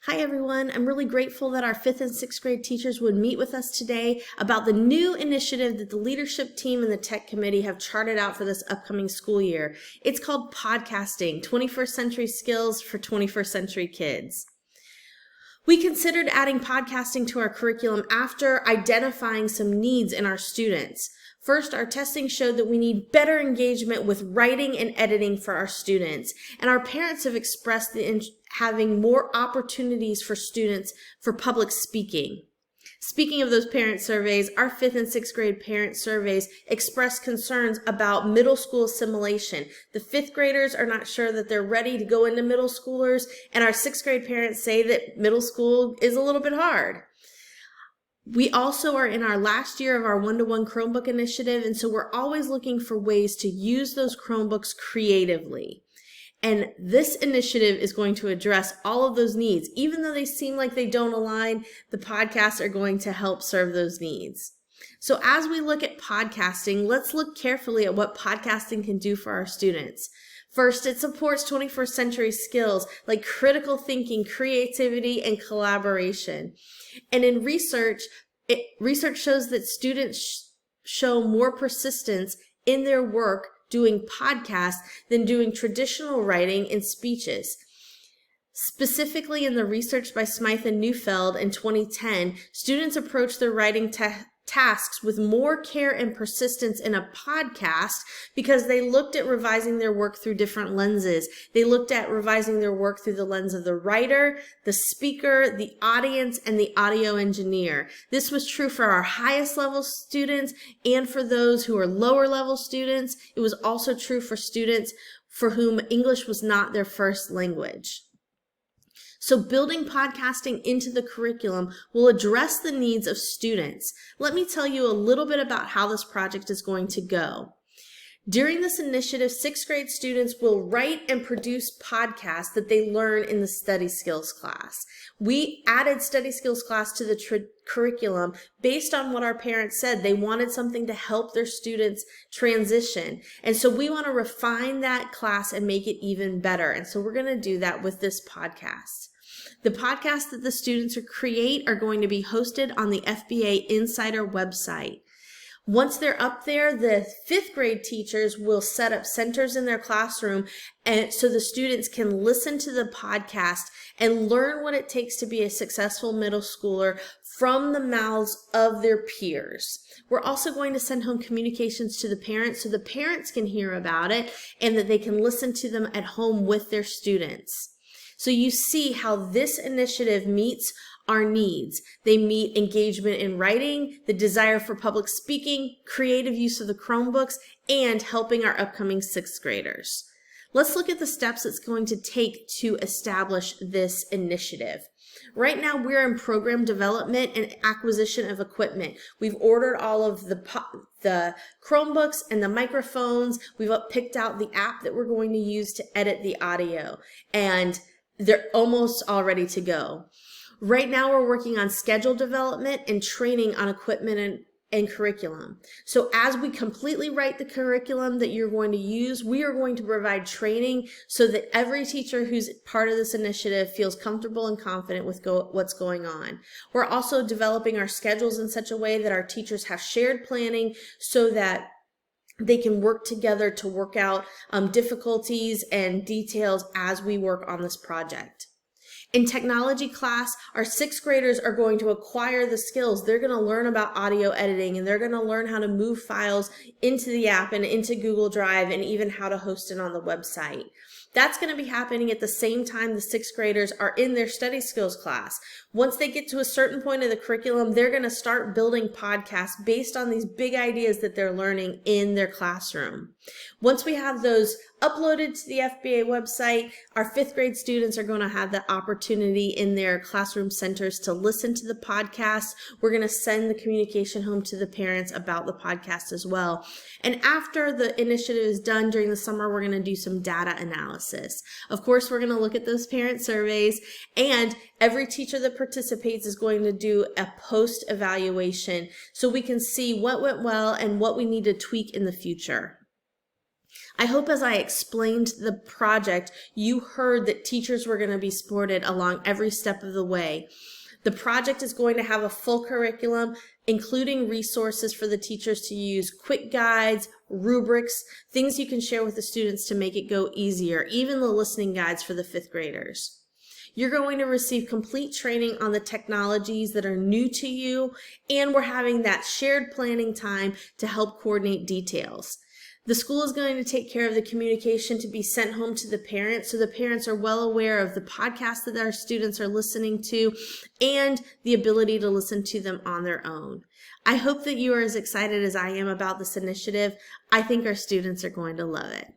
Hi everyone, I'm really grateful that our 5th and 6th grade teachers would meet with us today about the new initiative that the leadership team and the tech committee have charted out for this upcoming school year. It's called Podcasting, 21st Century Skills for 21st Century Kids. We considered adding podcasting to our curriculum after identifying some needs in our students. First, our testing showed that we need better engagement with writing and editing for our students, and our parents have expressed having more opportunities for students for public speaking. Speaking of those parent surveys, our 5th and 6th grade parent surveys expressed concerns about middle school assimilation. The 5th graders are not sure that they're ready to go into middle schoolers, and our 6th grade parents say that middle school is a little bit hard. We also are in our last year of our one-to-one Chromebook initiative, and so we're always looking for ways to use those Chromebooks creatively. And this initiative is going to address all of those needs. Even though they seem like they don't align, the podcasts are going to help serve those needs. So as we look at podcasting, let's look carefully at what podcasting can do for our students. First, it supports 21st century skills like critical thinking, creativity, and collaboration. And in research shows that students show more persistence in their work doing podcasts than doing traditional writing and speeches. Specifically in the research by Smythe and Neufeld in 2010, students approached their writing tasks with more care and persistence in a podcast because they looked at revising their work through different lenses. They looked at revising their work through the lens of the writer, the speaker, the audience, and the audio engineer. This was true for our highest level students and for those who are lower level students. It was also true for students for whom English was not their first language. So building podcasting into the curriculum will address the needs of students. Let me tell you a little bit about how this project is going to go. During this initiative, 6th grade students will write and produce podcasts that they learn in the study skills class. We added study skills class to the curriculum based on what our parents said. They wanted something to help their students transition. And so we want to refine that class and make it even better. And so we're going to do that with this podcast. The podcasts that the students create are going to be hosted on the FBA Insider website. Once they're up there, the 5th grade teachers will set up centers in their classroom and so the students can listen to the podcast and learn what it takes to be a successful middle schooler from the mouths of their peers. We're also going to send home communications to the parents so the parents can hear about it and that they can listen to them at home with their students. So you see how this initiative meets our needs. They meet engagement in writing, the desire for public speaking, creative use of the Chromebooks, and helping our upcoming 6th graders. Let's look at the steps it's going to take to establish this initiative. Right now, we're in program development and acquisition of equipment. We've ordered all of the Chromebooks and the microphones. We've picked out the app that we're going to use to edit the audio, and they're almost all ready to go. Right now, we're working on schedule development and training on equipment and curriculum. So as we completely write the curriculum that you're going to use, we are going to provide training so that every teacher who's part of this initiative feels comfortable and confident with what's going on. We're also developing our schedules in such a way that our teachers have shared planning so that they can work together to work out difficulties and details as we work on this project. In technology class, our 6th graders are going to acquire the skills. They're going to learn about audio editing, and they're going to learn how to move files into the app and into Google Drive, and even how to host it on the website. That's going to be happening at the same time the 6th graders are in their study skills class. Once they get to a certain point of the curriculum, they're going to start building podcasts based on these big ideas that they're learning in their classroom. Once we have those uploaded to the FBA website, our 5th grade students are going to have the opportunity in their classroom centers to listen to the podcast. We're going to send the communication home to the parents about the podcast as well. And after the initiative is done during the summer, we're going to do some data analysis. Of course, we're going to look at those parent surveys, and every teacher that participates is going to do a post-evaluation so we can see what went well and what we need to tweak in the future. I hope as I explained the project, you heard that teachers were going to be supported along every step of the way. The project is going to have a full curriculum, including resources for the teachers to use, quick guides, rubrics, things you can share with the students to make it go easier, even the listening guides for the 5th graders. You're going to receive complete training on the technologies that are new to you, and we're having that shared planning time to help coordinate details. The school is going to take care of the communication to be sent home to the parents, so the parents are well aware of the podcasts that our students are listening to and the ability to listen to them on their own. I hope that you are as excited as I am about this initiative. I think our students are going to love it.